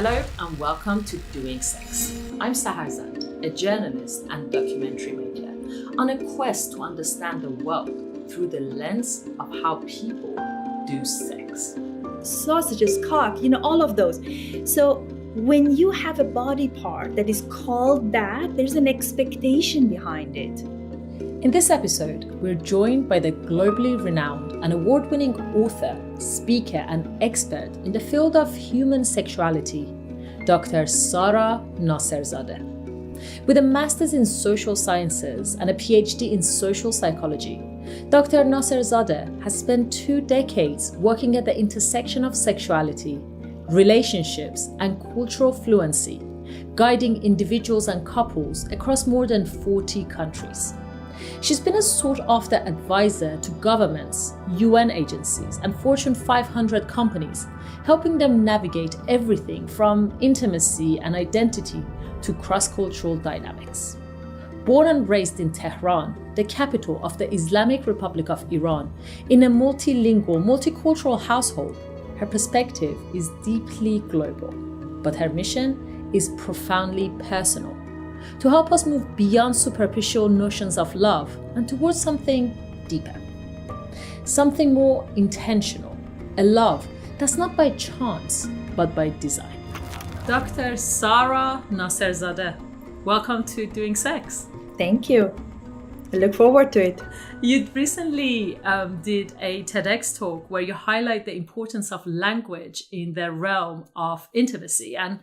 Hello and welcome to Doing Sex. I'm Sahar Zand, a journalist and documentary maker, on a quest to understand the world through the lens of how people do sex. Sausages, cock, all of those. So when you have a body part that is called that, there's an expectation behind it. In this episode, we're joined by the globally renowned and award-winning author, speaker, and expert in the field of human sexuality, Dr. Sara Nasserzadeh. With a master's in social sciences and a PhD in social psychology, Dr. Nasserzadeh has spent 2 decades working at the intersection of sexuality, relationships, and cultural fluency, guiding individuals and couples across more than 40 countries. She's been a sought-after advisor to governments, UN agencies, and Fortune 500 companies, helping them navigate everything from intimacy and identity to cross-cultural dynamics. Born and raised in Tehran, the capital of the Islamic Republic of Iran, in a multilingual, multicultural household, her perspective is deeply global, but her mission is profoundly personal, to help us move beyond superficial notions of love and towards something deeper, something more intentional, a love that's not by chance, but by design. Dr. Sara Nasserzadeh, welcome to Doing Sex. Thank you. I look forward to it. You recently did a TEDx talk where you highlight the importance of language in the realm of intimacy. And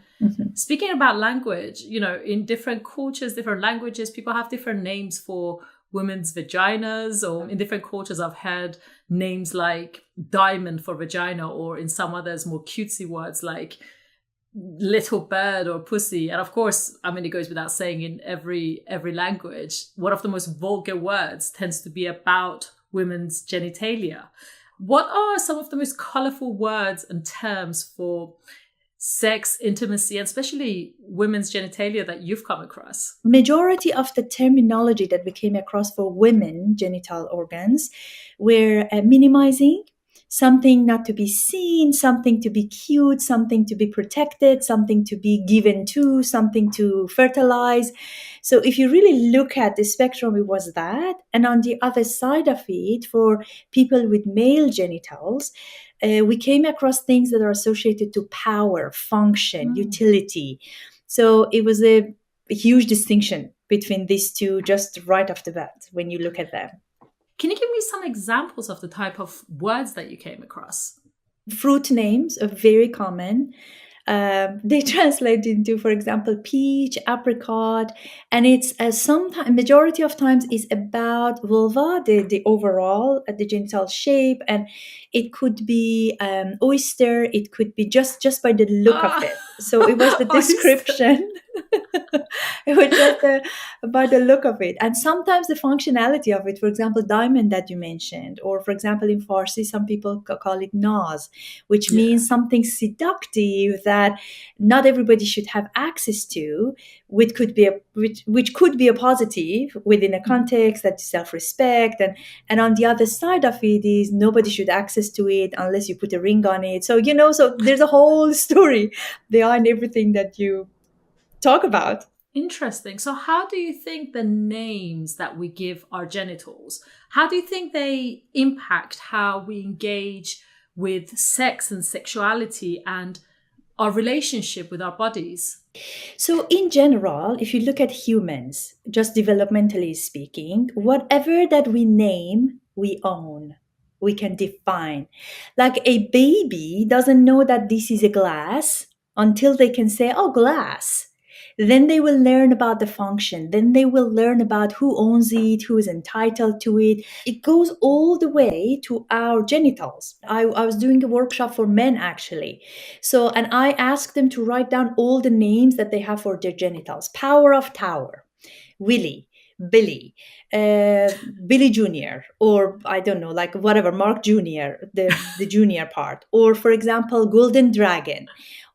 speaking about language, in different cultures, different languages, people have different names for women's vaginas, or in different cultures I've heard names like diamond for vagina, or in some others more cutesy words like little bird or pussy. And of course, it goes without saying, in every language, one of the most vulgar words tends to be about women's genitalia. What are some of the most colorful words and terms for sex, intimacy, and especially women's genitalia that you've come across? Majority of the terminology that we came across for women genital organs were minimizing, something not to be seen, something to be cute, something to be protected, something to be given to, something to fertilize. So if you really look at the spectrum, it was that. And on the other side of it, for people with male genitals, we came across things that are associated to power, function, utility. So it was a huge distinction between these two just right off the bat when you look at them. Can you give me some examples of the type of words that you came across? Fruit names are very common. They translate into, for example, peach, apricot, and it's sometimes, majority of times, is about vulva, the overall, the genital shape, and it could be oyster. It could be just by the look of it. So it was the description. It was just by the look of it, and sometimes the functionality of it. For example, diamond that you mentioned, or for example, in Farsi, some people call it naz, which means something seductive that not everybody should have access to, which could be a positive within a context that's self-respect, and on the other side of it is nobody should access to it unless you put a ring on it. So so there's a whole story behind everything that you talk about. Interesting. So how do you think the names that we give our genitals, how do you think they impact how we engage with sex and sexuality and our relationship with our bodies? So in general, if you look at humans, just developmentally speaking, whatever that we name, we own. We can define. Like a baby doesn't know that this is a glass until they can say, oh, glass. Then they will learn about the function. Then they will learn about who owns it, who is entitled to it. It goes all the way to our genitals. I was doing a workshop for men, actually. And I asked them to write down all the names that they have for their genitals. Power of Tower, Willie, Billy, Billy Jr., or I don't know, like whatever, Mark Jr., the junior part. Or, for example, Golden Dragon.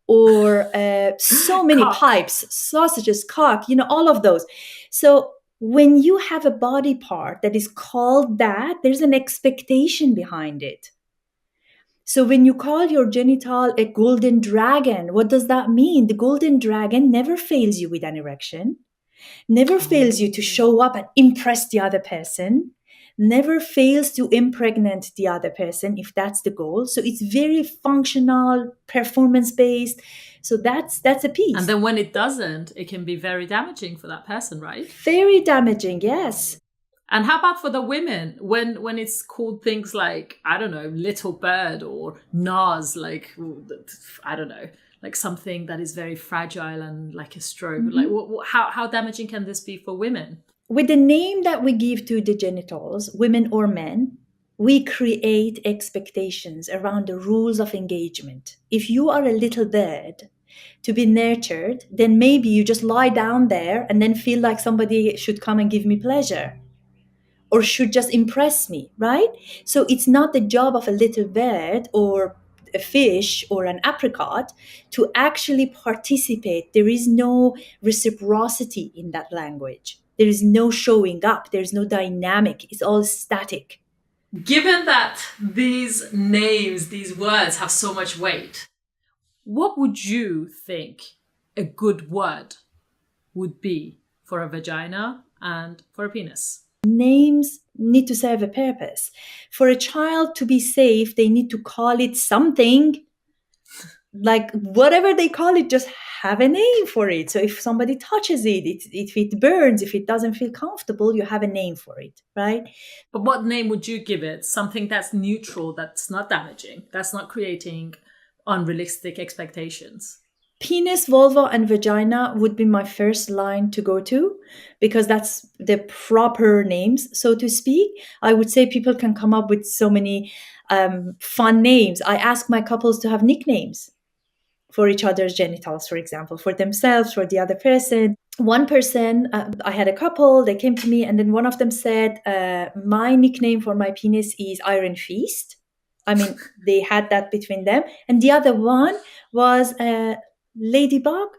Or so many Cock. pipes, sausages, cock, all of those. So when you have a body part that is called that, there's an expectation behind it. So when you call your genital a golden dragon, what does that mean? The golden dragon never fails you with an erection, never fails you to show up and impress the other person, never fails to impregnate the other person if that's the goal. So it's very functional, performance based. So that's a piece. And then when it doesn't, it can be very damaging for that person, right? Very damaging, yes. And how about for the women when it's called things like, I don't know, little bird or Nas, like, I don't know, like something that is very fragile and like a stroke. Like, how damaging can this be for women? With the name that we give to the genitals, women or men, we create expectations around the rules of engagement. If you are a little bird to be nurtured, then maybe you just lie down there and then feel like somebody should come and give me pleasure or should just impress me, right? So it's not the job of a little bird or a fish or an apricot to actually participate. There is no reciprocity in that language. There is no showing up. There's no dynamic. It's all static. Given that these names, these words have so much weight, what would you think a good word would be for a vagina and for a penis? Names need to serve a purpose. For a child to be safe, they need to call it something. Like whatever they call it, just have a name for it. So if somebody touches it, if it burns, if it doesn't feel comfortable, you have a name for it, right? But what name would you give it? Something that's neutral, that's not damaging, that's not creating unrealistic expectations. Penis, vulva, and vagina would be my first line to go to because that's the proper names, so to speak. I would say people can come up with so many fun names. I ask my couples to have nicknames for each other's genitals, for example, for themselves, for the other person. One person, I had a couple, they came to me and then one of them said, my nickname for my penis is Iron Fist. I mean, they had that between them. And the other one was Ladybug.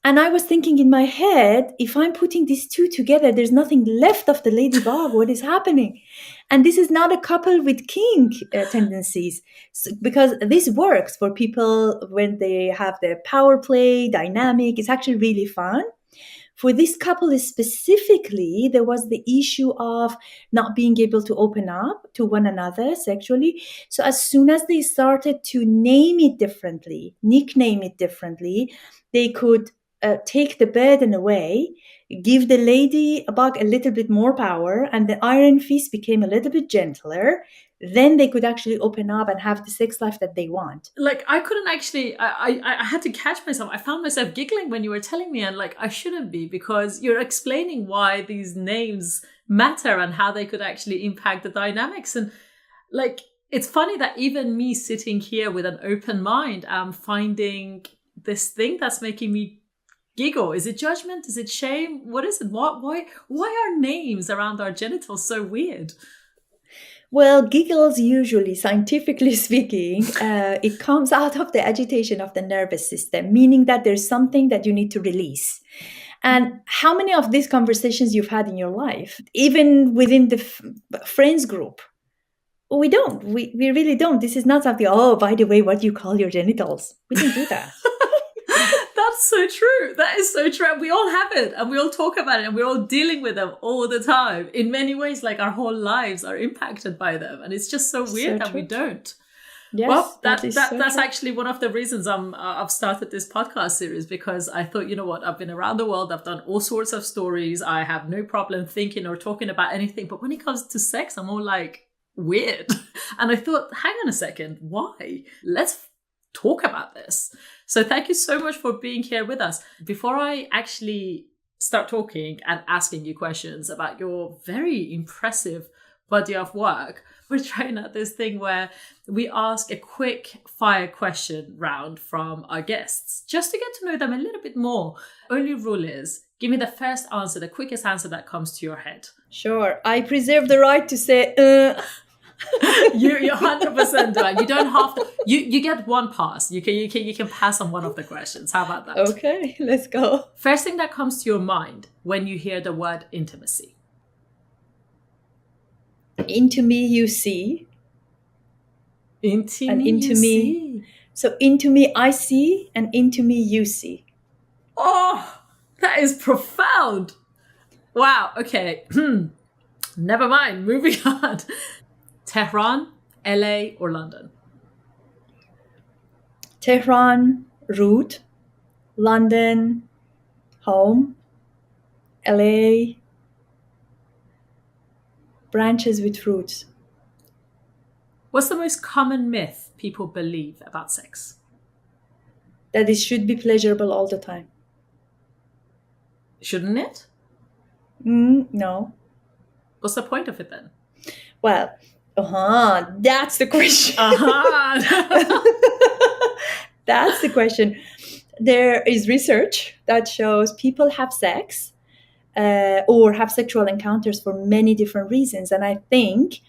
And I was thinking in my head, if I'm putting these two together, there's nothing left of the ladybug. What is happening? And this is not a couple with kink tendencies, because this works for people when they have the power play dynamic. It's actually really fun. For this couple specifically, there was the issue of not being able to open up to one another sexually. So as soon as they started to name it differently, nickname it differently, they could take the burden away, give the ladybug a little bit more power, and the Iron Fist became a little bit gentler. Then they could actually open up and have the sex life that they want. Like, I couldn't actually, I had to catch myself. I found myself giggling when you were telling me, and like, I shouldn't be, because you're explaining why these names matter and how they could actually impact the dynamics. And like, it's funny that even me sitting here with an open mind, I'm finding this thing that's making me giggle. Is it judgment? Is it shame? What is it? Why are names around our genitals so weird? Well, giggles usually, scientifically speaking, it comes out of the agitation of the nervous system, meaning that there's something that you need to release. And how many of these conversations you've had in your life, even within the friends group? We don't. We really don't. This is not something, oh, by the way, what do you call your genitals? We don't do that. That's so true. That is so true. We all have it and we all talk about it and we're all dealing with them all the time. In many ways, like our whole lives are impacted by them. And it's just so weird that we don't. Yes, well, that's actually one of the reasons I've started this podcast series, because I thought, you know what, I've been around the world. I've done all sorts of stories. I have no problem thinking or talking about anything. But when it comes to sex, I'm all like, weird. And I thought, hang on a second, why? Let's talk about this. So thank you so much for being here with us. Before I actually start talking and asking you questions about your very impressive body of work, we're trying out this thing where we ask a quick fire question round from our guests, just to get to know them a little bit more. Only rule is, give me the first answer, the quickest answer that comes to your head. Sure. I preserve the right to say, You're 100% right. You don't have to. You get one pass. You can pass on one of the questions. How about that? Okay, let's go. First thing that comes to your mind when you hear the word intimacy. Into me you see. Into and me into you me. see. So into me I see, and into me you see. Oh, that is profound. Wow, okay. Never mind, moving on. Tehran, LA, or London? Tehran, root. London, home. LA, branches with roots. What's the most common myth people believe about sex? That it should be pleasurable all the time. Shouldn't it? No. What's the point of it then? Well, that's the question. That's the question. There is research that shows people have sex or have sexual encounters for many different reasons. And I think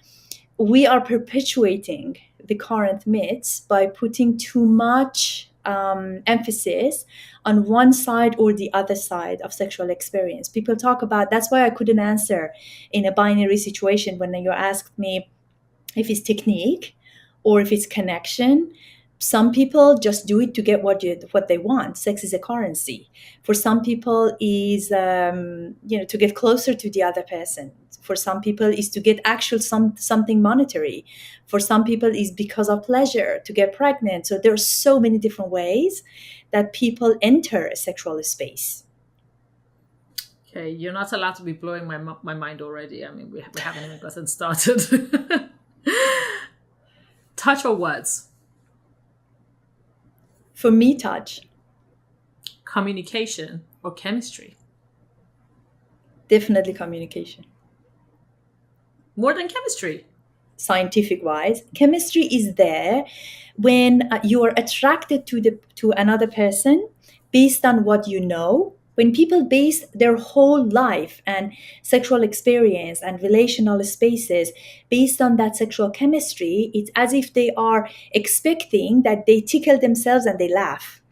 we are perpetuating the current myths by putting too much emphasis on one side or the other side of sexual experience. People talk about, that's why I couldn't answer in a binary situation when you asked me if it's technique or if it's connection. Some people just do it to get what they want. Sex is a currency. For some people, is to get closer to the other person. For some people, is to get actual something monetary. For some people, is because of pleasure, to get pregnant. So there are so many different ways that people enter a sexual space. Okay, you're not allowed to be blowing my mind already. I mean, we haven't even gotten started. Touch or words? For me, touch. Communication or chemistry? Definitely communication. More than chemistry? Scientific wise, chemistry is there when you are attracted to another person based on what you know. When people base their whole life and sexual experience and relational spaces based on that sexual chemistry, it's as if they are expecting that they tickle themselves and they laugh.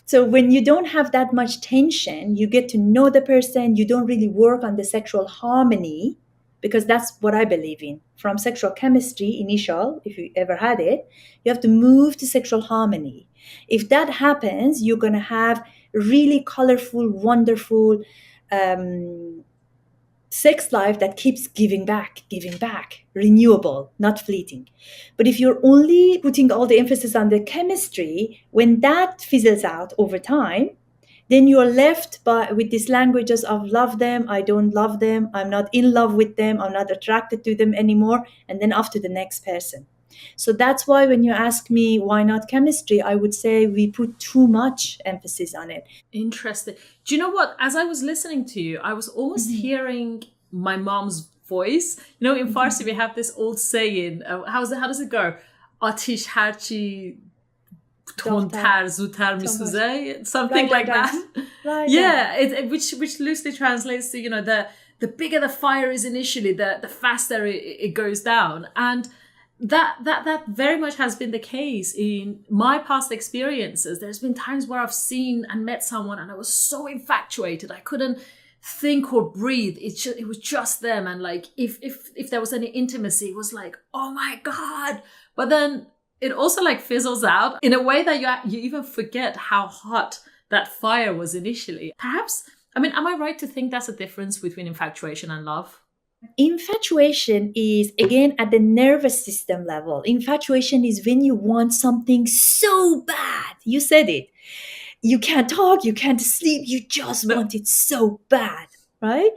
So when you don't have that much tension, you get to know the person, you don't really work on the sexual harmony, because that's what I believe in. From sexual chemistry, initial, if you ever had it, you have to move to sexual harmony. If that happens, you're going to have really colorful, wonderful sex life that keeps giving back, renewable, not fleeting. But if you're only putting all the emphasis on the chemistry, when that fizzles out over time, then you're left with these languages of love them, I don't love them, I'm not in love with them, I'm not attracted to them anymore, and then off to the next person. So that's why when you ask me why not chemistry, I would say we put too much emphasis on it. Interesting. Do you know what? As I was listening to you, I was almost hearing my mom's voice. You know, in Farsi, we have this old saying. How does it go? Atish harchi tontar zutar misuze, something like that. Right. Yeah, which loosely translates to, the bigger the fire is initially, the faster it goes down. And that very much has been the case in my past experiences. There's been times where I've seen and met someone and I was so infatuated I couldn't think or breathe. It was just them, and like if there was any intimacy, it was like, oh my god. But then it also like fizzles out in a way that you even forget how hot that fire was initially. Perhaps, I mean, am I right to think that's a difference between infatuation and love? Infatuation is, again, at the nervous system level. Infatuation is when you want something so bad. You said it. You can't talk, you can't sleep, you just want it so bad, right?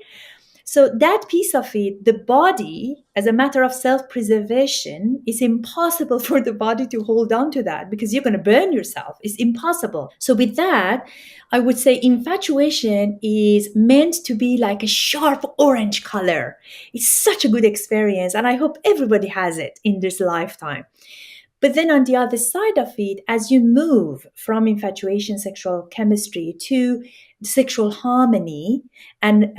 So that piece of it, the body, as a matter of self-preservation, is impossible for the body to hold on to that because you're going to burn yourself. It's impossible. So with that, I would say infatuation is meant to be like a sharp orange color. It's such a good experience, and I hope everybody has it in this lifetime. But then on the other side of it, as you move from infatuation, sexual chemistry to sexual harmony, and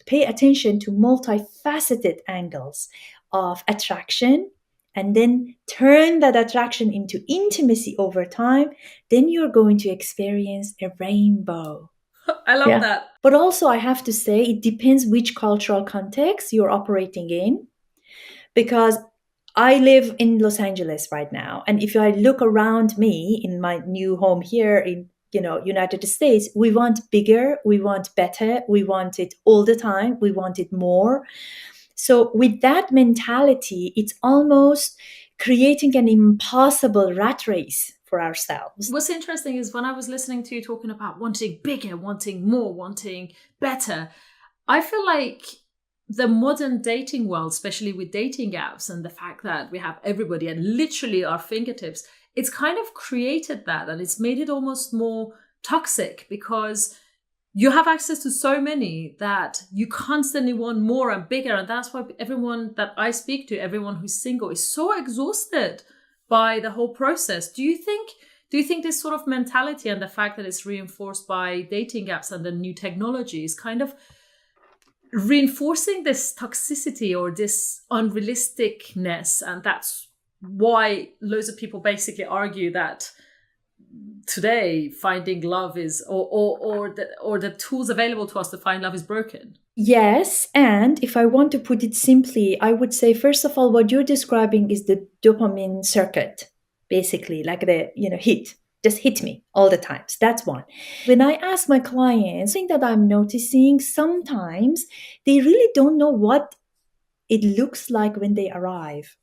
pay attention to multifaceted angles of attraction, and then turn that attraction into intimacy over time, then you're going to experience a rainbow. I love that. But also, I have to say, it depends which cultural context you're operating in, because I live in Los Angeles right now, and if I look around me in my new home here in United States, we want bigger, we want better, we want it all the time, we want it more. So with that mentality, it's almost creating an impossible rat race for ourselves. What's interesting is when I was listening to you talking about wanting bigger, wanting more, wanting better, I feel like the modern dating world, especially with dating apps and the fact that we have everybody at literally our fingertips, it's kind of created that, and it's made it almost more toxic because you have access to so many that you constantly want more and bigger. And that's why everyone that I speak to, everyone who's single, is so exhausted by the whole process. Do you think this sort of mentality and the fact that it's reinforced by dating apps and the new technology is kind of reinforcing this toxicity or this unrealisticness? And that's why loads of people basically argue that today finding love is or the tools available to us to find love is broken. Yes, and if I want to put it simply, I would say, first of all, what you're describing is the dopamine circuit, basically, like the hit. Just hit me all the time. So that's one. When I ask my clients, thing that I'm noticing, sometimes they really don't know what it looks like when they arrive.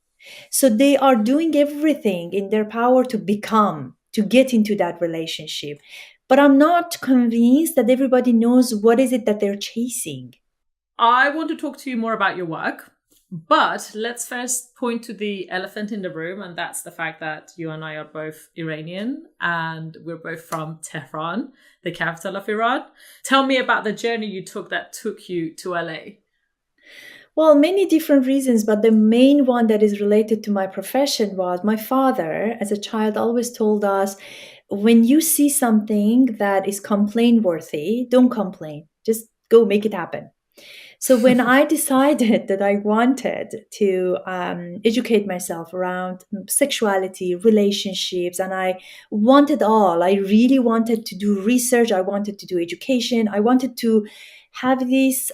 So they are doing everything in their power to get into that relationship. But I'm not convinced that everybody knows what is it that they're chasing. I want to talk to you more about your work, but let's first point to the elephant in the room, and that's the fact that you and I are both Iranian, and we're both from Tehran, the capital of Iran. Tell me about the journey you took that took you to LA. Well, many different reasons, but the main one that is related to my profession was my father, as a child, always told us, when you see something that is complaint worthy, don't complain, just go make it happen. So when I decided that I wanted to educate myself around sexuality, relationships, and I really wanted to do research, I wanted to do education, I wanted to have this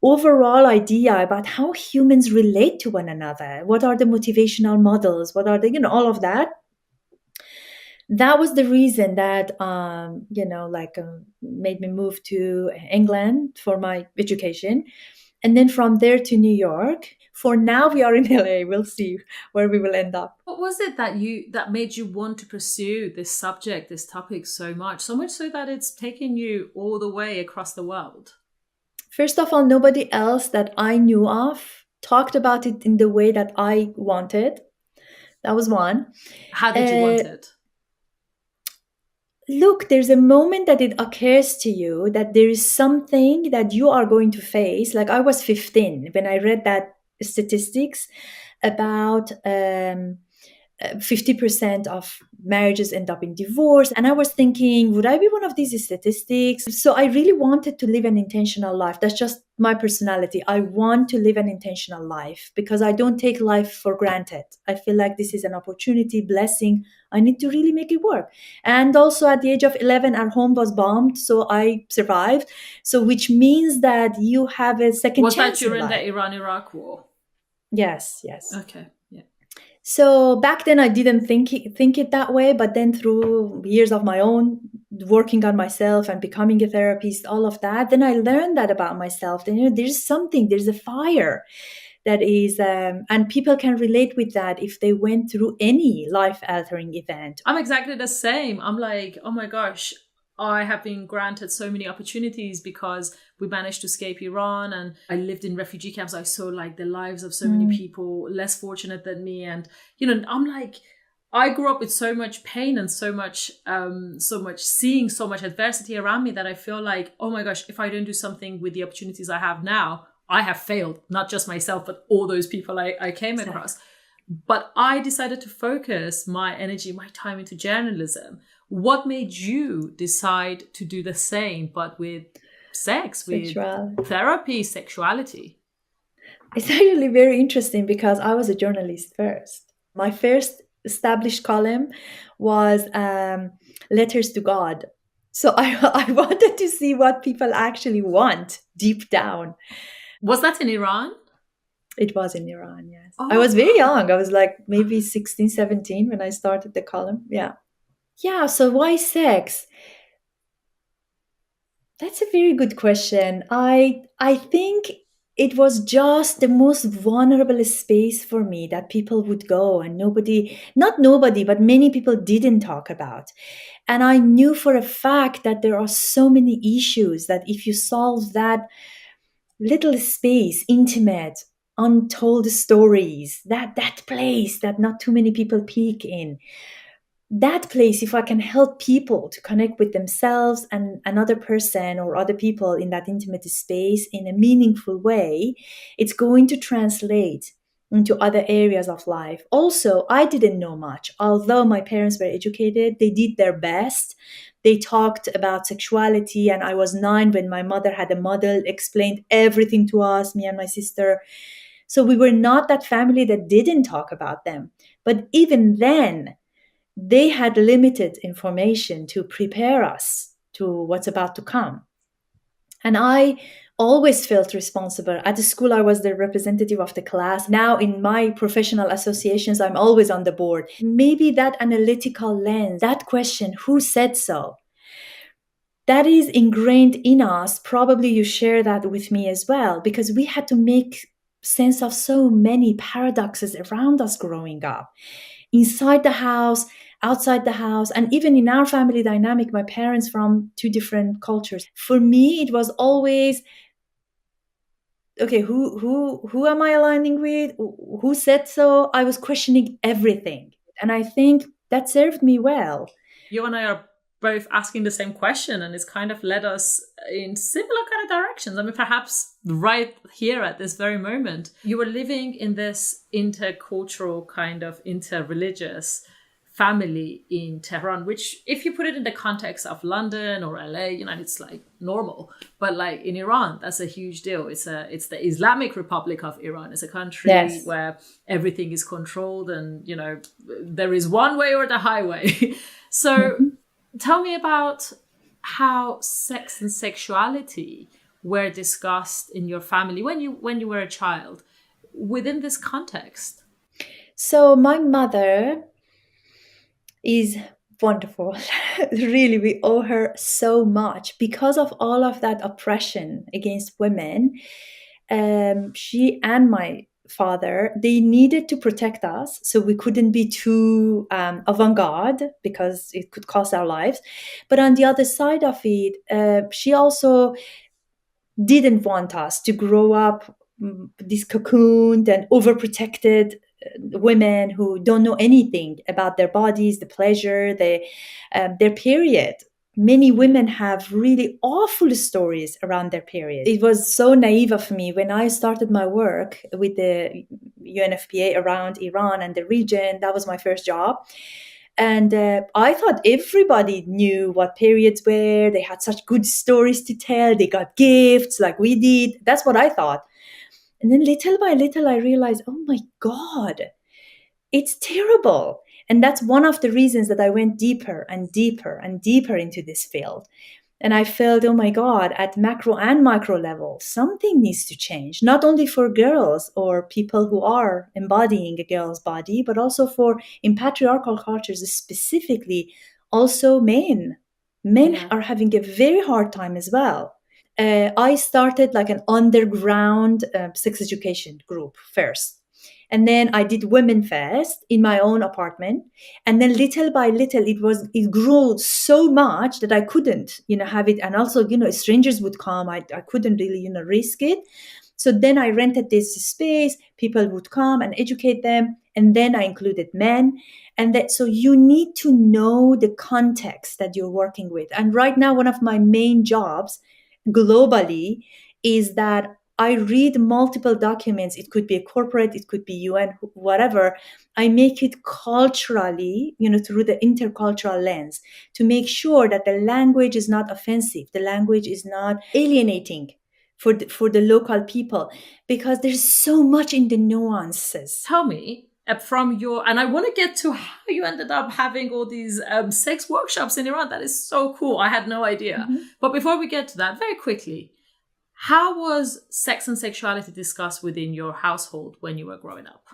overall idea about how humans relate to one another. What are the motivational models? What are the, all of that. That was the reason that, made me move to England for my education. And then from there to New York. For now, we are in LA. We'll see where we will end up. What was it that made you want to pursue this subject, this topic so much so that it's taken you all the way across the world? First of all, nobody else that I knew of talked about it in the way that I wanted. That was one. How did you want it? Look, there's a moment that it occurs to you that there is something that you are going to face. Like I was 15 when I read that statistics about 50% of marriages end up in divorce. And I was thinking, would I be one of these statistics? So I really wanted to live an intentional life. That's just my personality. I want to live an intentional life because I don't take life for granted. I feel like this is an opportunity, blessing. I need to really make it work. And also at the age of 11, our home was bombed. So I survived. So which means that you have a second chance. Was that during the Iran-Iraq war? Yes. Okay. Yeah. So back then I didn't think it that way, but then through years of my own working on myself and becoming a therapist, all of that, then I learned that about myself. Then there's a fire that is, and people can relate with that if they went through any life-altering event. I'm exactly the same. I'm like, oh my gosh, I have been granted so many opportunities because we managed to escape Iran, and I lived in refugee camps. I saw like the lives of so many people less fortunate than me. And, I'm like, I grew up with so much pain and so much seeing so much adversity around me that I feel like, oh my gosh, if I don't do something with the opportunities I have now, I have failed, not just myself, but all those people I came across. But I decided to focus my energy, my time into journalism. What made you decide to do the same, but with sex, with therapy, sexuality? It's actually very interesting because I was a journalist first. My first established column was Letters to God. So I wanted to see what people actually want deep down. Was that in Iran? It was in Iran, yes. I Oh, was very young. I was like maybe 16, 17 when I started the column. Yeah. Yeah. So why sex? That's a very good question. I think it was just the most vulnerable space for me that people would go and nobody, not nobody, but many people didn't talk about. And I knew for a fact that there are so many issues that if you solve that little space, intimate, untold stories, that place that not too many people peek in, that place, if I can help people to connect with themselves and another person or other people in that intimate space in a meaningful way, it's going to translate into other areas of life. Also, I didn't know much. Although my parents were educated, they did their best. They talked about sexuality, and I was 9 when my mother had a model, explained everything to us, me and my sister. So we were not that family that didn't talk about them. But even then, they had limited information to prepare us to what's about to come. And I always felt responsible. At the school, I was the representative of the class. Now, in my professional associations, I'm always on the board. Maybe that analytical lens, that question, who said so? That is ingrained in us. Probably you share that with me as well, because we had to make sense of so many paradoxes around us growing up, inside the house, outside the house, and even in our family dynamic, my parents from 2 different cultures. For me, it was always, okay, who am I aligning with? Who said so? I was questioning everything. And I think that served me well. you and I are both asking the same question, and it's kind of led us in similar kind of directions. I mean, perhaps right here at this very moment, you were living in this intercultural kind of interreligious family in Tehran, which if you put it in the context of London or LA, it's like normal. But like in Iran, that's a huge deal. It's the Islamic Republic of Iran. It's a country Yes. where everything is controlled and, there is one way or the highway. So tell me about how sex and sexuality were discussed in your family when you were a child within this context. So my mother is wonderful. Really, we owe her so much because of all of that oppression against women. She and my father, they needed to protect us, so we couldn't be too avant-garde because it could cost our lives. But on the other side of it, she also didn't want us to grow up this cocooned and overprotected women who don't know anything about their bodies, the pleasure, their period. Many women have really awful stories around their period. It was so naive of me when I started my work with the UNFPA around Iran and the region. That was my first job. And I thought everybody knew what periods were. They had such good stories to tell. They got gifts like we did. That's what I thought. And then little by little, I realized, oh my God, it's terrible. And that's one of the reasons that I went deeper and deeper and deeper into this field. And I felt, oh my God, at macro and micro level, something needs to change, not only for girls or people who are embodying a girl's body, but also for, in patriarchal cultures specifically, also men. Men are having a very hard time as well. I started like an underground sex education group first. And then I did Women Fest in my own apartment. And then little by little, it grew so much that I couldn't, have it. And also, strangers would come. I couldn't really, risk it. So then I rented this space. People would come and educate them. And then I included men. And so you need to know the context that you're working with. And right now, one of my main jobs globally is that I read multiple documents. It could be a corporate, it could be UN, whatever. I make it culturally, through the intercultural lens to make sure that the language is not offensive. The language is not alienating for the local people, because there's so much in the nuances. Tell me from your, and I want to get to how you ended up having all these sex workshops in Iran. That is so cool. I had no idea. But before we get to that, very quickly, How was sex and sexuality discussed within your household when you were growing up?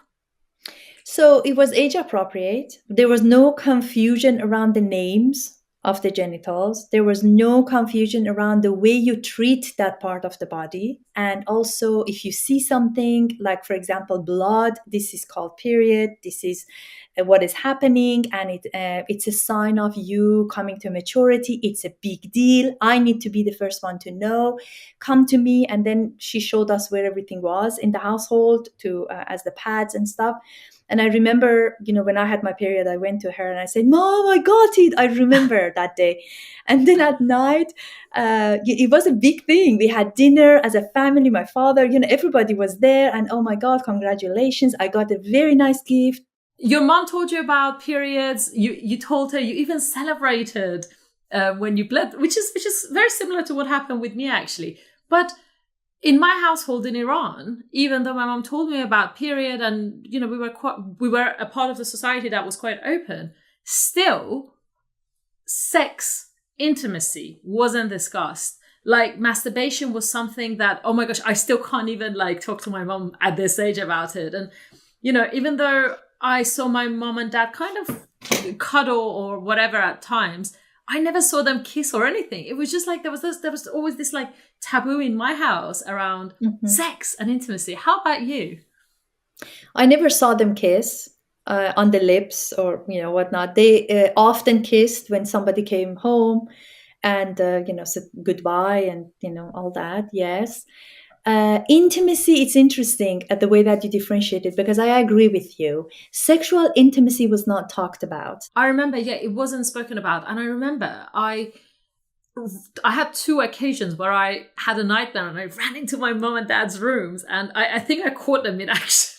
So it was age appropriate. There was no confusion around the names of the genitals. There was no confusion around the way you treat that part of the body. And also, if you see something like, for example, blood, this is called period. This is what is happening, and it's a sign of you coming to maturity. It's a big deal. I need to be the first one to know. Come to me. And then she showed us where everything was in the household, to as the pads and stuff. And I remember, when I had my period, I went to her and I said, "Mom, I got it." I remember that day. And then at night, it was a big thing. We had dinner as a family, my father, everybody was there. And oh my God, congratulations. I got a very nice gift. Your mom told you about periods. You told her, you even celebrated when you bled, which is very similar to what happened with me, actually. But in my household in Iran, even though my mom told me about period and, we were a part of the society that was quite open, still sex, intimacy wasn't discussed. Like masturbation was something that, oh my gosh, I still can't even talk to my mom at this age about it. And, even though I saw my mom and dad kind of cuddle or whatever at times, I never saw them kiss or anything. It was just there was always this taboo in my house around sex and intimacy. How about you? I never saw them kiss on the lips or, whatnot. They often kissed when somebody came home and, said goodbye and, all that. Yes. Intimacy, it's interesting at the way that you differentiate it, because I agree with you. Sexual intimacy was not talked about. I remember, it wasn't spoken about. And I remember I had 2 occasions where I had a nightmare and I ran into my mom and dad's rooms, and I think I caught them in action.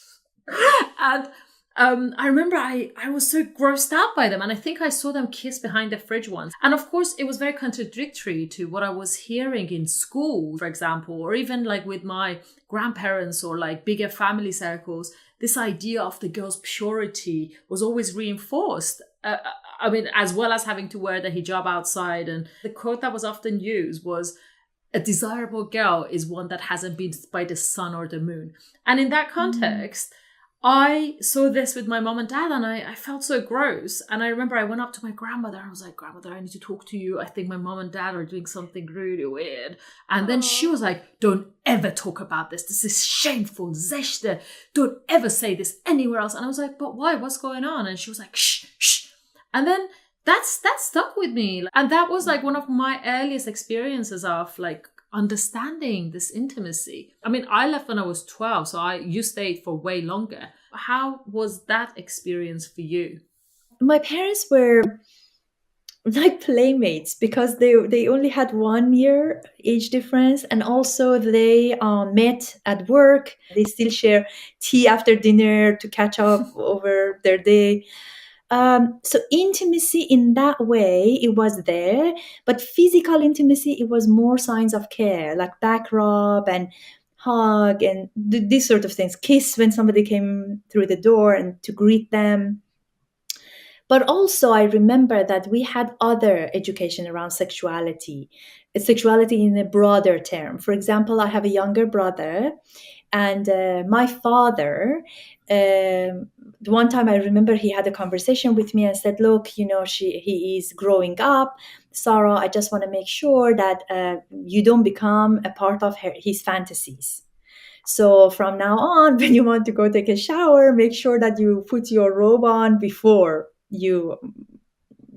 And I remember I was so grossed out by them, and I think I saw them kiss behind the fridge once. And of course, it was very contradictory to what I was hearing in school, for example, or even with my grandparents or bigger family circles. This idea of the girl's purity was always reinforced. As well as having to wear the hijab outside. And the quote that was often used was, "A desirable girl is one that hasn't been by the sun or the moon." And in that context, I saw this with my mom and dad, and I felt so gross. And I remember I went up to my grandmother and I was like, "Grandmother, I need to talk to you. I think my mom and dad are doing something really weird." And then she was like, "Don't ever talk about this. This is shameful. Zechte. Don't ever say this anywhere else." And I was like, "But why? What's going on?" And she was like, "Shh, shh." And then that stuck with me. And that was one of my earliest experiences of understanding this intimacy. I left when I was 12, so you stayed for way longer. How was that experience for you? My parents were like playmates because they only had 1 year age difference, and also they met at work. They still share tea after dinner to catch up over their day. So intimacy in that way, it was there, but physical intimacy, it was more signs of care, like back rub and hug and these sort of things. Kiss when somebody came through the door and to greet them. But also, I remember that we had other education around sexuality in a broader term. For example, I have a younger brother, and my father, one time I remember he had a conversation with me and said, "Look, he is growing up. Sara, I just want to make sure that you don't become a part of his fantasies. So from now on, when you want to go take a shower, make sure that you put your robe on before you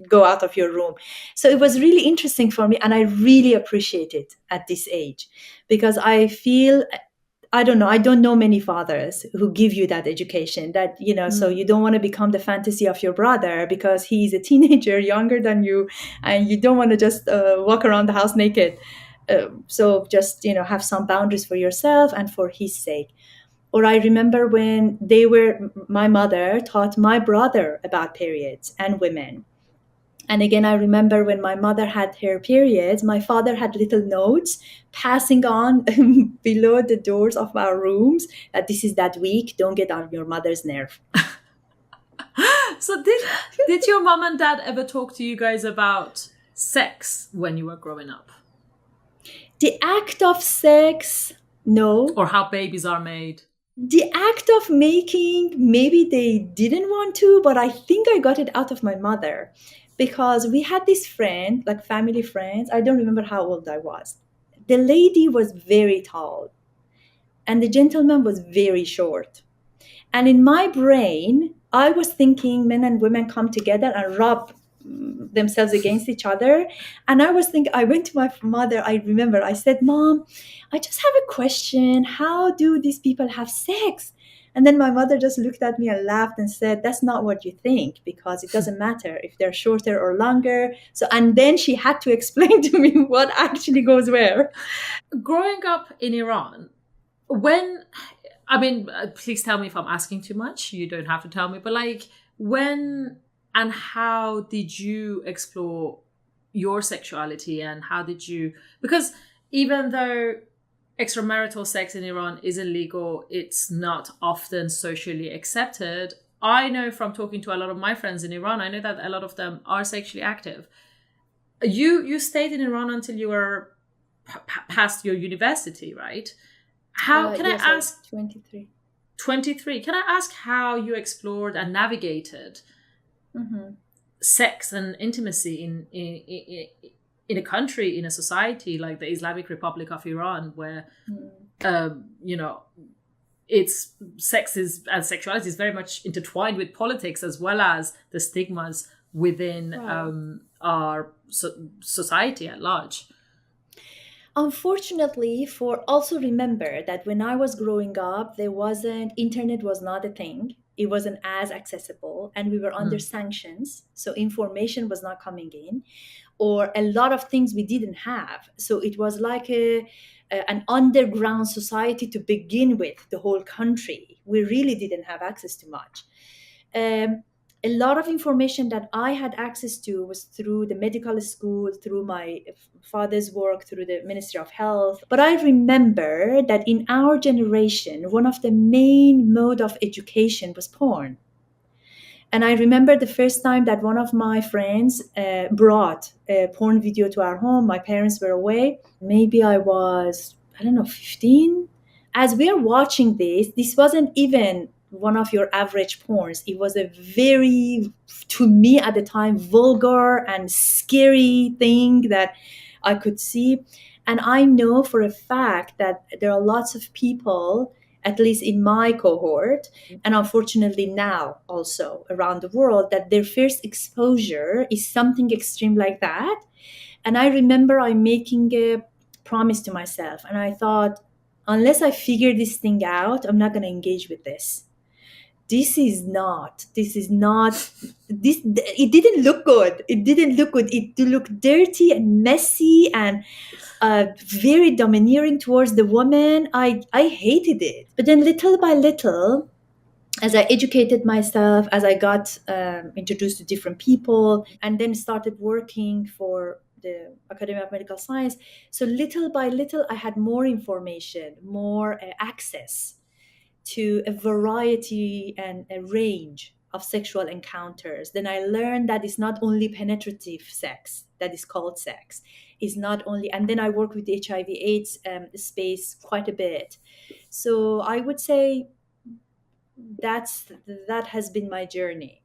go out of your room." So it was really interesting for me, and I really appreciate it at this age, because I feel, I don't know many fathers who give you that education that, so you don't want to become the fantasy of your brother because he's a teenager younger than you, and you don't want to just walk around the house naked. So just, have some boundaries for yourself and for his sake. Or I remember when my mother taught my brother about periods and women. And again, I remember when my mother had her periods, my father had little notes passing on below the doors of our rooms that this is that week, don't get on your mother's nerve. So did your mom and dad ever talk to you guys about sex when you were growing up? The act of sex, no. Or how babies are made? The act of making, maybe they didn't want to, but I think I got it out of my mother, because we had this friend, like family friends. I don't remember how old I was. The lady was very tall and the gentleman was very short. And in my brain, I was thinking men and women come together and rub themselves against each other. And I was thinking, I went to my mother, I remember, I said, Mom, I just have a question. How do these people have sex? And then my mother just looked at me and laughed and said, that's not what you think, because it doesn't matter if they're shorter or longer. So, and then she had to explain to me what actually goes where. Growing up in Iran, when, I mean, please tell me if I'm asking too much. You don't have to tell me, but like, when and how did you explore your sexuality, and how did you, because even though extramarital sex in Iran is illegal, it's not often socially accepted. I know from talking to a lot of my friends in Iran, I know that a lot of them are sexually active. You stayed in Iran until you were past your university, right? How can Yes, I ask? 23. 23. Can I ask how you explored and navigated sex and intimacy in a country, in a society like the Islamic Republic of Iran, where you know, it's sex is and sexuality is very much intertwined with politics, as well as the stigmas within our society at large. Unfortunately, for also remember that when I was growing up, there wasn't, internet was not a thing. It wasn't as accessible, and we were under sanctions, so information was not coming in, or a lot of things we didn't have. So it was like an underground society to begin with. The whole country, we really didn't have access to much. Um, a lot of information that I had access to was through the medical school, through my father's work, through the Ministry of Health. But I remember that in our generation, one of the main mode of education was porn. And I remember the first time that one of my friends brought a porn video to our home. My parents were away. Maybe I was, I don't know, 15. As we are watching this wasn't even one of your average porns. It was a very, to me at the time, vulgar and scary thing that I could see. And I know for a fact that there are lots of people, at least in my cohort, and unfortunately now also around the world, that their first exposure is something extreme like that. And I remember I'm making a promise to myself, and I thought, unless I figure this thing out, I'm not going to engage with this. It didn't look good. It looked dirty and messy and very domineering towards the woman. I hated it. But then little by little, as I educated myself, as I got introduced to different people, and then started working for the Academy of Medical Science, so little by little, I had more information, more access to a variety and a range of sexual encounters. Then I learned that it's not only penetrative sex that is called sex. It's not only, and then I work with the HIV/AIDS space quite a bit. So I would say that has been my journey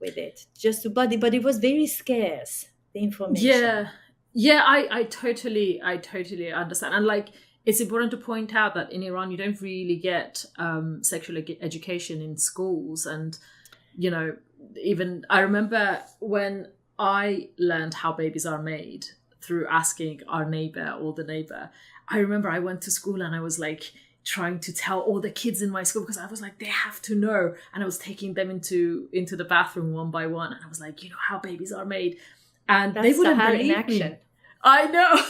with it. Just to body, but it was very scarce, the information. Yeah, I totally understand. And like, it's important to point out that in Iran you don't really get sexual education in schools. And you know, even I remember when I learned how babies are made through asking our neighbor or the neighbor. I remember I went to school and I was like trying to tell all the kids in my school, because I was like, they have to know. And I was taking them into the bathroom one by one, and I was like, you know how babies are made, and That's they wouldn't Sahar in believe action. me. I know.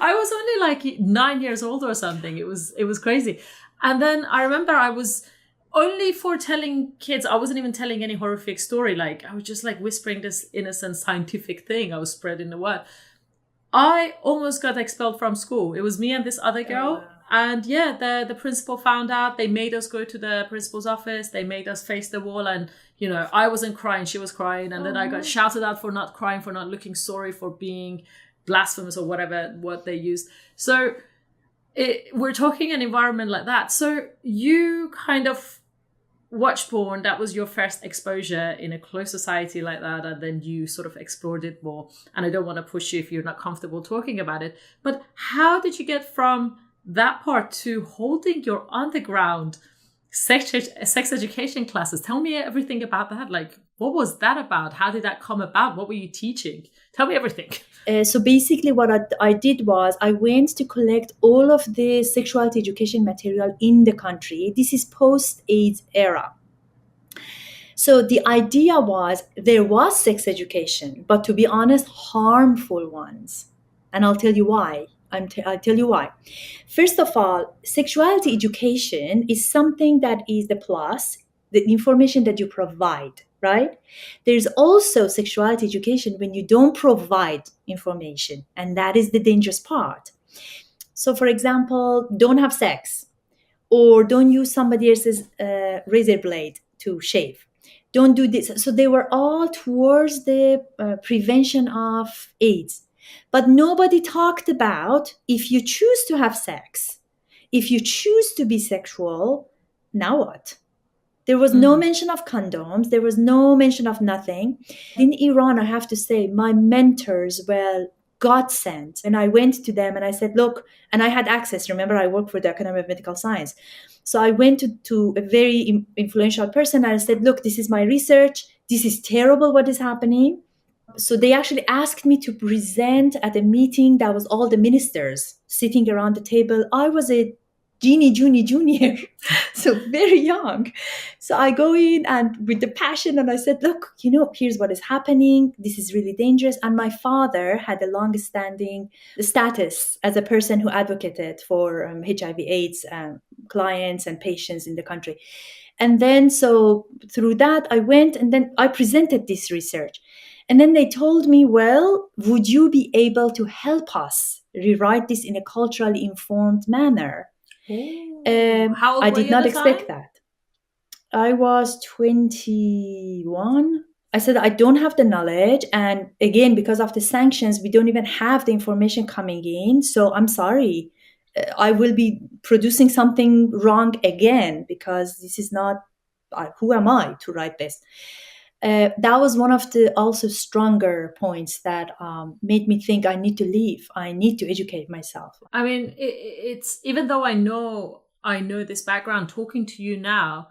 I was only like 9 years old or something. It was crazy. And then I remember I was only for telling kids. I wasn't even telling any horrific story. Like, I was just like whispering this innocent scientific thing I was spreading the word. I almost got expelled from school. It was me and this other girl. Wow. And yeah, the principal found out. They made us go to the principal's office. They made us face the wall. And, you know, I wasn't crying. She was crying. And then I got shouted at for not crying, for not looking sorry, for being blasphemous or whatever what they use. So we're talking an environment like that. So you kind of watched porn. That was your first exposure in a closed society like that, and then you sort of explored it more. And I don't want to push you if you're not comfortable talking about it, but how did you get from that part to holding your underground sex education classes? Tell me everything about that. Like, what was that about? How did that come about? What were you teaching? Tell me everything. So basically what I did was I went to collect all of the sexuality education material in the country. This is post-AIDS era. So the idea was there was sex education, but to be honest, harmful ones. And I'll tell you why. I'll tell you why. First of all, sexuality education is something that is the plus, the information that you provide, right? There's also sexuality education when you don't provide information, and that is the dangerous part. So, for example, don't have sex, or don't use somebody else's razor blade to shave. Don't do this. So they were all towards the prevention of AIDS. But nobody talked about if you choose to have sex, if you choose to be sexual, now what? There was no mention of condoms. There was no mention of nothing. In Iran, I have to say, my mentors were God sent. And I went to them and I said, look, and I had access. Remember, I worked for the Academy of Medical Science. So I went to a very influential person and I said, look, this is my research. This is terrible what is happening. So they actually asked me to present at a meeting that was all the ministers sitting around the table. I was a junior, so very young. So I go in and with the passion and I said, look, here's what is happening. This is really dangerous. And my father had a long-standing status as a person who advocated for HIV AIDS clients and patients in the country. And then so through that, I went and then I presented this research. And then they told me, well, would you be able to help us rewrite this in a culturally informed manner? How old I were did you not at the expect time? that. I was 21. I said, I don't have the knowledge. And again, because of the sanctions, we don't even have the information coming in. So I'm sorry. I will be producing something wrong again because this is not, who am I to write this? That was one of the also stronger points that made me think I need to leave. I need to educate myself. I mean, it's even though I know this background, talking to you now,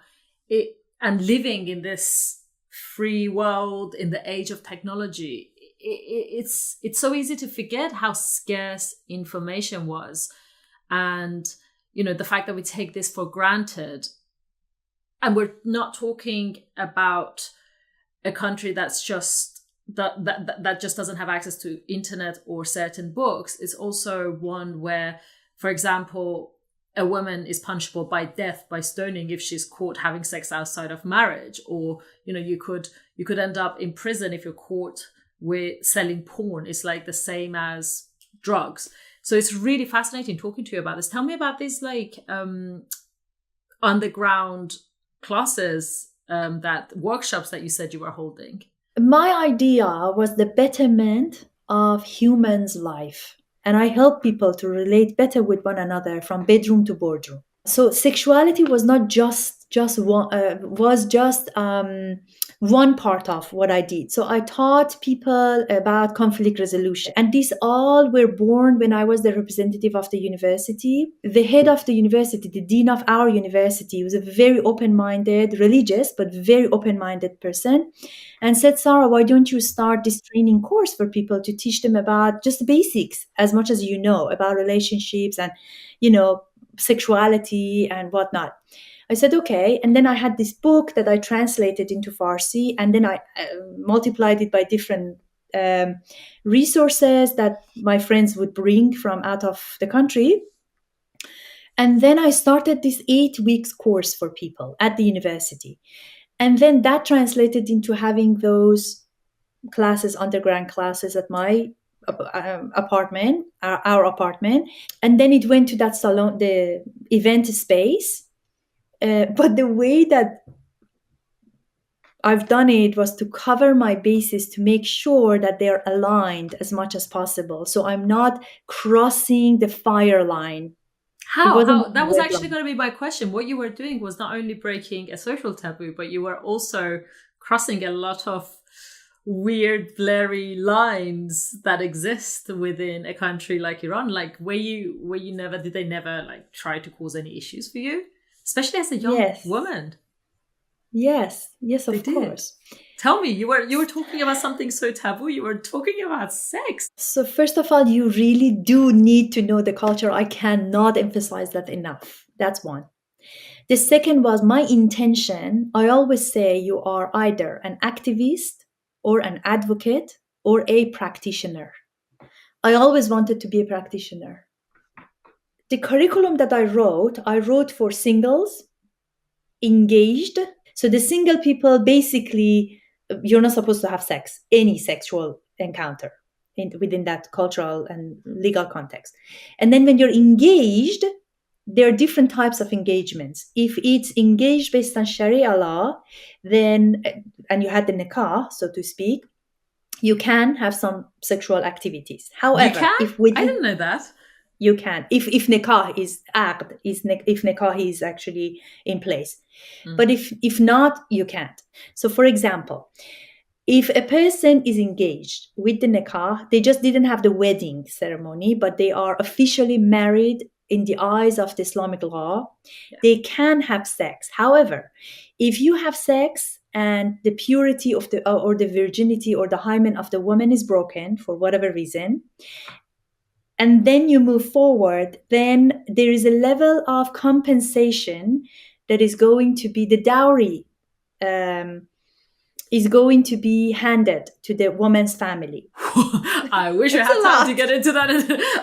and living in this free world in the age of technology, it's so easy to forget how scarce information was, and the fact that we take this for granted, and we're not talking about a country that's just that just doesn't have access to internet or certain books. It's also one where, for example, a woman is punishable by death, by stoning, if she's caught having sex outside of marriage, or you could end up in prison if you're caught with selling porn. It's like the same as drugs. So it's really fascinating talking to you about this. Tell me about these underground classes, that workshops that you said you were holding. My idea was the betterment of humans' life. And I help people to relate better with one another from bedroom to boardroom. So sexuality was not just one part of what I did. So I taught people about conflict resolution. And these all were born when I was the representative of the university. The head of the university, the dean of our university, was a very open-minded, religious, but very open-minded person, and said, Sara, why don't you start this training course for people to teach them about just the basics, as much as about relationships and, sexuality and whatnot. I said, okay. And then I had this book that I translated into Farsi, and then I multiplied it by different resources that my friends would bring from out of the country. And then I started this 8 weeks course for people at the university. And then that translated into having those classes, underground classes at my apartment, our apartment. And then it went to that salon, the event space. But the way that I've done it was to cover my bases to make sure that they're aligned as much as possible. So I'm not crossing the fire line. It How? wasn't How? a That was red actually line. going to be my question. What you were doing was not only breaking a social taboo, but you were also crossing a lot of weird, blurry lines that exist within a country like Iran. Like, were you never? Did they never like try to cause any issues for you, especially as a young Yes. woman? Yes, They of did. course. Tell me, you were talking about something so taboo. You were talking about sex. So first of all, you really do need to know the culture. I cannot emphasize that enough. That's one. The second was my intention. I always say you are either an activist or an advocate or a practitioner. I always wanted to be a practitioner. The curriculum that I wrote for singles, engaged. So the single people, basically, you're not supposed to have sex, any sexual encounter within that cultural and legal context. And then when you're engaged, there are different types of engagements. If it's engaged based on Sharia law, then, and you had the nikah, so to speak, you can have some sexual activities. You However, can? if I within didn't know that. you can, if nikah is aqd, if nikah is actually in place, but if not, you can't. So, for example, if a person is engaged with the nikah, they just didn't have the wedding ceremony, but they are officially married in the eyes of the Islamic law, Yeah. they can have sex. However, if you have sex and the purity of the or the virginity or the hymen of the woman is broken for whatever reason, and then you move forward, then there is a level of compensation that is going to be the dowry, is going to be handed to the woman's family. I wish I It's a had time to lot. get into that.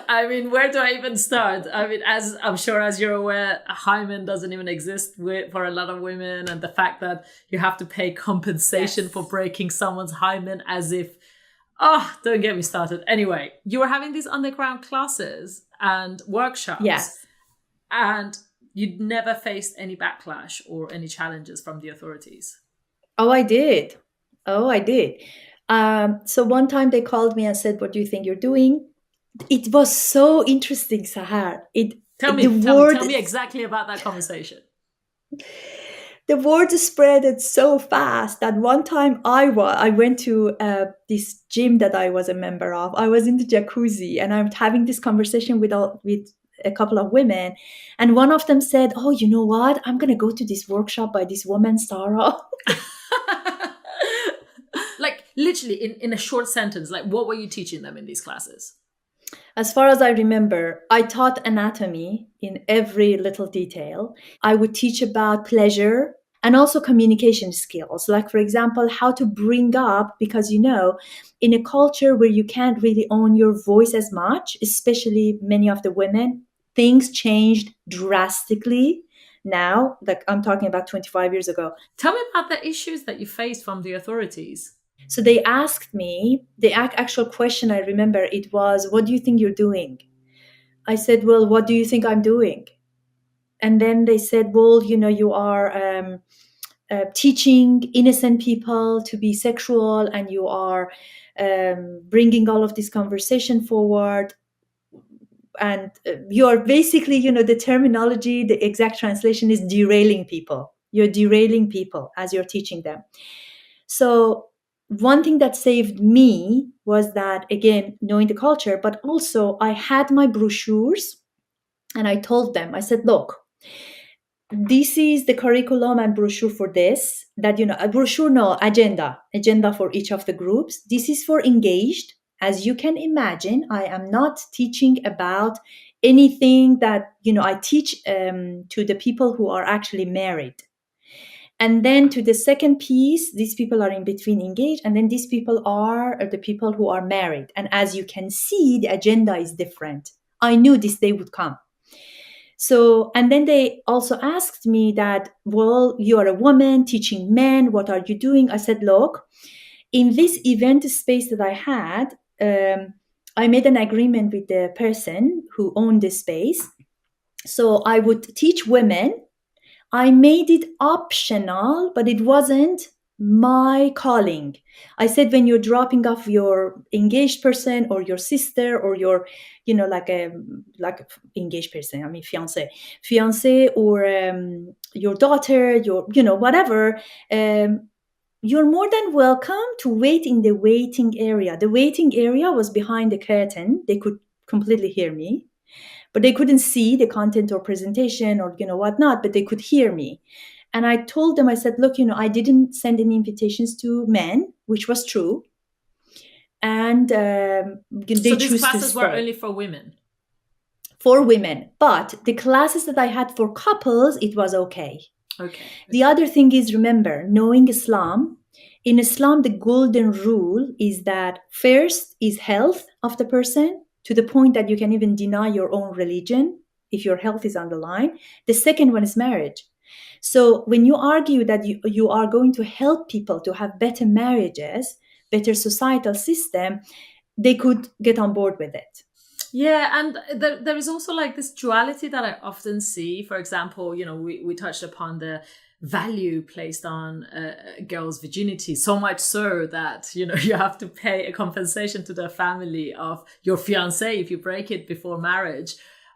I mean, where do I even start? I mean, as I'm sure as you're aware, hymen doesn't even exist for a lot of women, and the fact that you have to pay compensation Yes. for breaking someone's hymen, as if, oh, don't get me started. Anyway, you were having these underground classes and workshops, Yes. and you'd never faced any backlash or any challenges from the authorities. Oh, I did. Oh, I did. So one time they called me and said, "What do you think you're doing?" It was so interesting, Sahar. Tell me exactly about that conversation. The word spread so fast that one time I went to this gym that I was a member of. I was in the jacuzzi and I'm having this conversation with a couple of women, and one of them said, "Oh, you know what? I'm gonna go to this workshop by this woman, Sara." Like literally in a short sentence, like what were you teaching them in these classes? As far as I remember, I taught anatomy in every little detail. I would teach about pleasure and also communication skills. Like, for example, how to bring up, because in a culture where you can't really own your voice as much, especially many of the women, things changed drastically now. Like, I'm talking about 25 years ago. Tell me about the issues that you faced from the authorities. So they asked me, the actual question I remember, it was, "What do you think you're doing?" I said, "Well, what do you think I'm doing?" And then they said, "Well, you are teaching innocent people to be sexual, and you are bringing all of this conversation forward. And you are basically, the terminology, the exact translation is derailing people. You're derailing people as you're teaching them." So one thing that saved me was that, again, knowing the culture, but also I had my brochures and I told them, I said, "Look, this is the curriculum and brochure for this, that, a brochure, no, agenda for each of the groups. This is for engaged. As you can imagine, I am not teaching about anything that, I teach to the people who are actually married. And then to the second piece, these people are in between engaged, and then these people are the people who are married. And as you can see, the agenda is different. I knew this day would come." So, and then they also asked me that, "Well, you are a woman teaching men. What are you doing?" I said, "Look, in this event space that I had, I made an agreement with the person who owned this space. So I would teach women. I made it optional, but it wasn't my calling. I said, when you're dropping off your engaged person or your sister or your, like a engaged person, I mean, fiance, or your daughter, your, whatever, you're more than welcome to wait in the waiting area. The waiting area was behind the curtain. They could completely hear me, but they couldn't see the content or presentation or whatnot, but they could hear me. And I told them, I said, look, I didn't send any invitations to men, which was true, and So they these choose to classes were stay. only for women? For women, but the classes that I had for couples, it was okay. Okay. The other thing is, remember, knowing Islam. In Islam, the golden rule is that first is health of the person, to the point that you can even deny your own religion if your health is on the line. The second one is marriage. So when you argue that you are going to help people to have better marriages, better societal system, they could get on board with it. Yeah, and there is also like this duality that I often see. For example, we touched upon the value placed on a girl's virginity, so much so that, you have to pay a compensation to the family of your fiancé if you break it before marriage,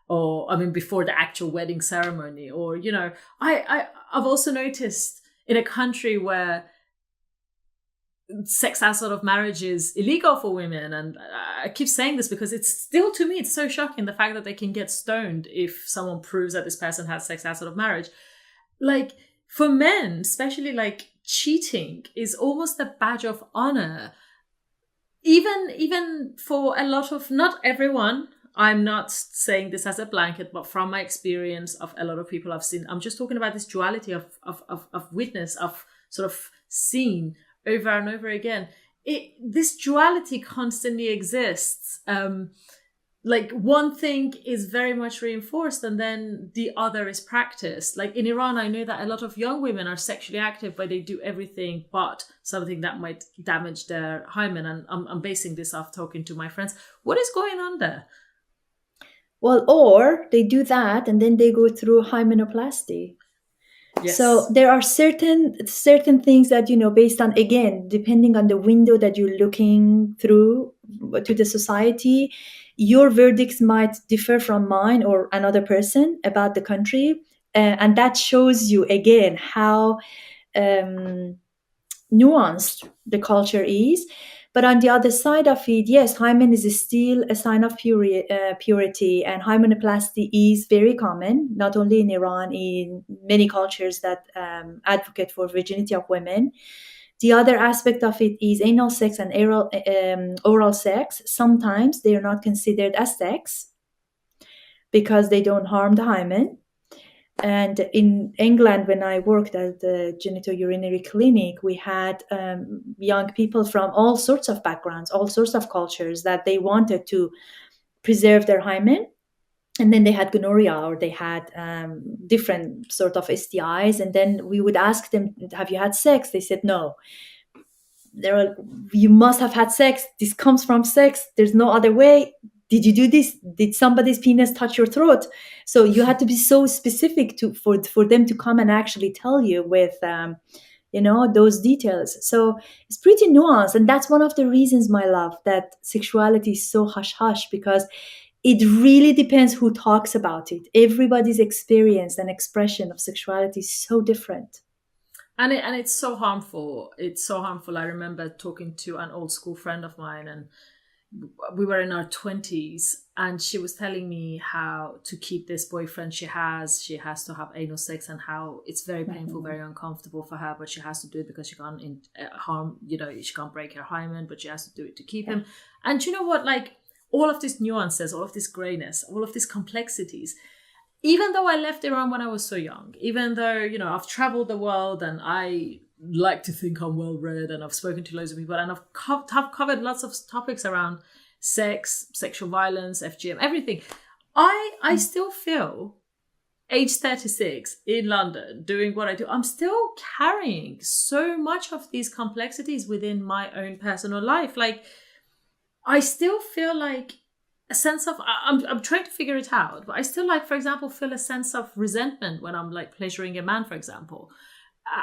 or, I mean, before the actual wedding ceremony. Or, I've also noticed in a country where sex outside of marriage is illegal for women, and I keep saying this because it's still, to me, it's so shocking, the fact that they can get stoned if someone proves that this person has sex outside of marriage. Like, for men especially, like, cheating is almost a badge of honor, even for a lot of, not everyone. I'm not saying this as a blanket, but from my experience of a lot of people I've seen, I'm just talking about this duality of witness, of sort of seen over and over again. This duality constantly exists. Like, one thing is very much reinforced and then the other is practiced. Like in Iran, I know that a lot of young women are sexually active, but they do everything but something that might damage their hymen. And I'm basing this off talking to my friends. What is going on there? Well, or they do that and then they go through hymenoplasty. Yes. So there are certain things that, based on, again, depending on the window that you're looking through to the society, your verdicts might differ from mine or another person about the country. And that shows you, again, how nuanced the culture is. But on the other side of it, yes, hymen is still a sign of purity, and hymenoplasty is very common, not only in Iran, in many cultures that advocate for virginity of women. The other aspect of it is anal sex and oral sex. Sometimes they are not considered as sex because they don't harm the hymen. And in England, when I worked at the genitourinary clinic, we had young people from all sorts of backgrounds, all sorts of cultures, that they wanted to preserve their hymen. And then they had gonorrhea, or they had different sort of STIs. And then we would ask them, have you had sex? They said, no. You must have had sex. This comes from sex. There's no other way. Did you do this? Did somebody's penis touch your throat? So you had to be so specific for them to come and actually tell you with, those details. So it's pretty nuanced. And that's one of the reasons, my love, that sexuality is so hush-hush, because it really depends who talks about it. Everybody's experience and expression of sexuality is so different. And it's so harmful. It's so harmful. I remember talking to an old school friend of mine, and we were in our 20s, and she was telling me how to keep this boyfriend she has to have anal sex, and how it's very painful, very uncomfortable for her, but she has to do it because she can't she can't break her hymen, but she has to do it to keep him. And you know what, like, all of these nuances, all of this grayness, all of these complexities, even though I left Iran when I was so young, even though, I've traveled the world and I like to think I'm well read, and I've spoken to loads of people, and I've covered lots of topics around sex, sexual violence, FGM, everything. I still feel, age 36 in London, doing what I do, I'm still carrying so much of these complexities within my own personal life. Like, I still feel like a sense of, I'm trying to figure it out, but I still, like, for example, feel a sense of resentment when I'm, like, pleasuring a man, for example.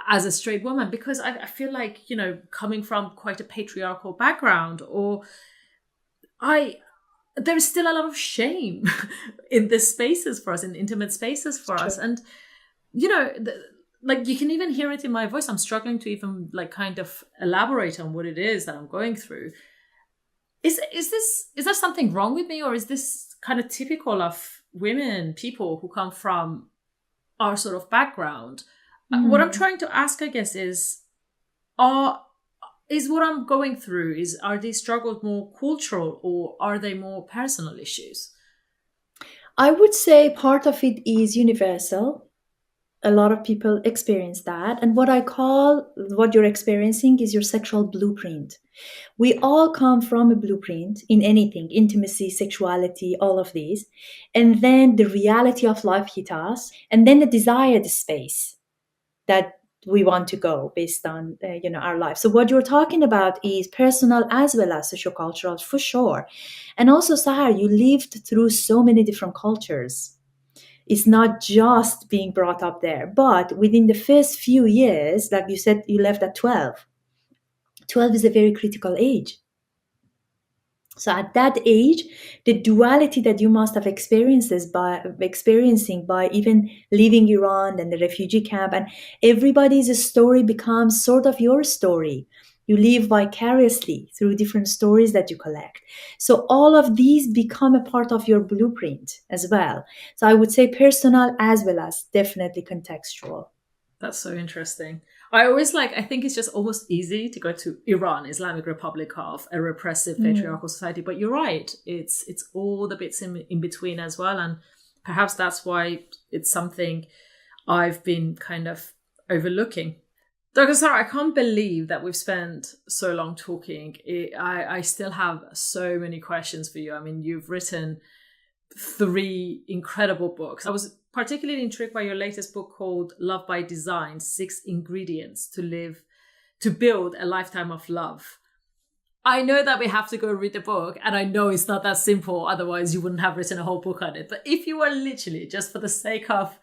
as a straight woman, because I feel like, coming from quite a patriarchal background, or there is still a lot of shame in these spaces for us, in intimate spaces for us. And, like you can even hear it in my voice. I'm struggling to even like kind of elaborate on what it is that I'm going through. Is there something wrong with me, or is this kind of typical of women, people who come from our sort of background? What I'm trying to ask, I guess, is what I'm going through, are these struggles more cultural, or are they more personal issues? I would say part of it is universal. A lot of people experience that. And what you're experiencing is your sexual blueprint. We all come from a blueprint in anything, intimacy, sexuality, all of these. And then the reality of life hit us, and then the desired space that we want to go based on our life. So what you're talking about is personal as well as sociocultural, for sure. And also, Sahar, you lived through so many different cultures. It's not just being brought up there, but within the first few years, like you said, you left at 12. 12 is a very critical age. So at that age, the duality that you must have experiencing by even leaving Iran and the refugee camp, and everybody's story becomes sort of your story. You live vicariously through different stories that you collect. So all of these become a part of your blueprint as well. So I would say personal as well as definitely contextual. That's so interesting. I think it's just almost easy to go to Iran, Islamic Republic, of a repressive patriarchal society. But you're right. It's all the bits in between as well. And perhaps that's why it's something I've been kind of overlooking. Dr. Sara, I can't believe that we've spent so long talking. I still have so many questions for you. I mean, you've written 3 incredible books. I was particularly intrigued by your latest book called Love by Design, 6 Ingredients to Build a Lifetime of Love. I know that we have to go read the book, and I know it's not that simple. Otherwise, you wouldn't have written a whole book on it. But if you were literally, just for the sake of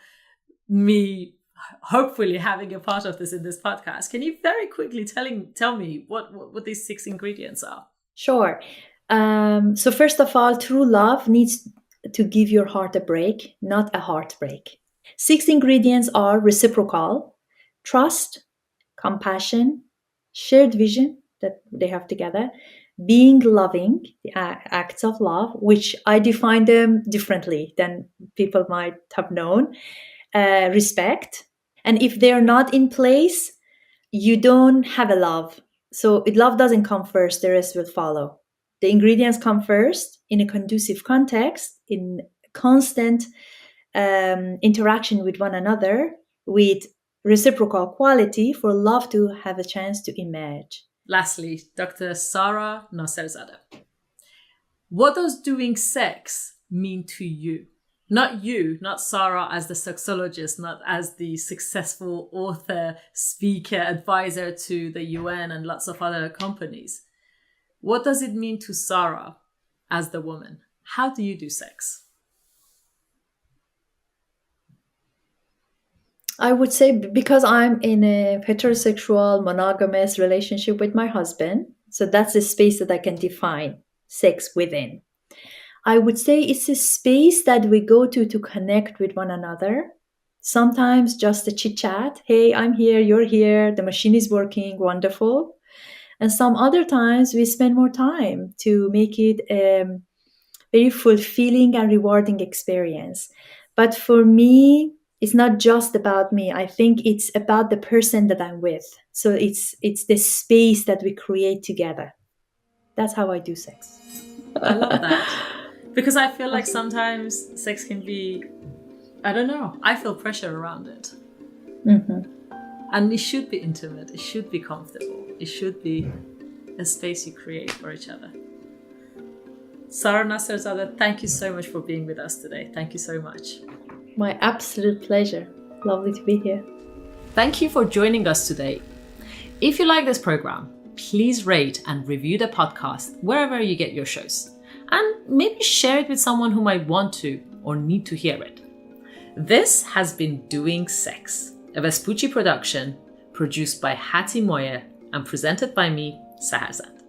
me hopefully having a part of this in this podcast, can you very quickly tell me what these 6 ingredients are? Sure. So first of all, true love needs to give your heart a break, not a heartbreak. 6 ingredients are reciprocal, trust, compassion, shared vision that they have together, being loving, the acts of love, which I define them differently than people might have known, respect. And if they're not in place, you don't have a love. So love doesn't come first, the rest will follow. The ingredients come first in a conducive context, in constant interaction with one another, with reciprocal quality for love to have a chance to emerge. Lastly, Dr. Sara Nasserzadeh, what does doing sex mean to you? Not Sara as the sexologist, not as the successful author, speaker, advisor to the UN and lots of other companies. What does it mean to Sara as the woman? How do you do sex? I would say because I'm in a heterosexual, monogamous relationship with my husband, so that's the space that I can define sex within. I would say it's a space that we go to connect with one another. Sometimes just a chit chat. Hey, I'm here, you're here, the machine is working, wonderful. And some other times we spend more time to make it a very fulfilling and rewarding experience. But for me, it's not just about me. I think it's about the person that I'm with. So it's the space that we create together. That's how I do sex. I love that. Because I feel like sometimes sex can be, I don't know, I feel pressure around it. Mm-hmm. And it should be intimate. It should be comfortable. It should be a space you create for each other. Sara Nasserzadeh, thank you so much for being with us today. Thank you so much. My absolute pleasure. Lovely to be here. Thank you for joining us today. If you like this program, please rate and review the podcast wherever you get your shows. And maybe share it with someone who might want to or need to hear it. This has been Doing Sex, a Vespucci production produced by Hattie Moyer and presented by me, Sahar Zand.